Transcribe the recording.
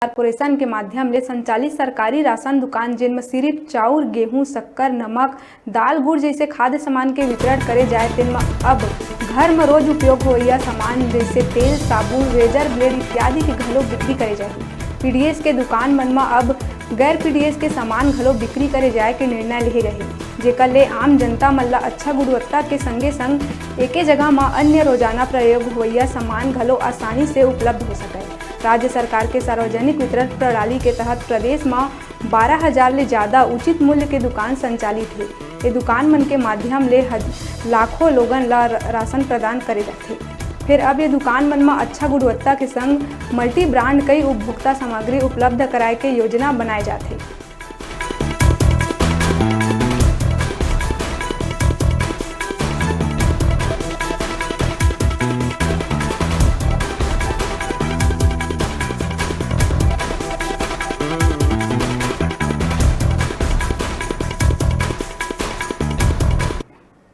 Corporation के माध्यम ले संचालित सरकारी राशन दुकान जिनमें सिर्फ चाउर, गेहूं, शक्कर, नमक, दाल, गुड़ जैसे खाद्य सामान के वितरण करे जाए तिनमें अब घर में रोज उपयोग होइया सामान जैसे तेल, साबुन, रेजर ब्लेड इत्यादि के घलो बिक्री करे जाए। पीडीएस के दुकान मन में अब गैर पीडीएस के सामान घलो बिक्री करे जाए के निर्णय ले रहे, जेकर ले आम जनता मन ला अच्छा गुणवत्ता के संगे संग एके जगह में अन्य रोजाना प्रयोग होइया सामान घलो आसानी से उपलब्ध हो सके। राज्य सरकार के सार्वजनिक वितरण प्रणाली के तहत प्रदेश में 12,000 ले ज़्यादा उचित मूल्य के दुकान संचालित है। ये दुकान मन के माध्यम ले लाखों लोगन ला राशन प्रदान करे जाथे। फिर अब ये दुकान मन में अच्छा गुणवत्ता के संग मल्टी ब्रांड कई उपभोक्ता सामग्री उपलब्ध कराए के योजना बनाए जाथे।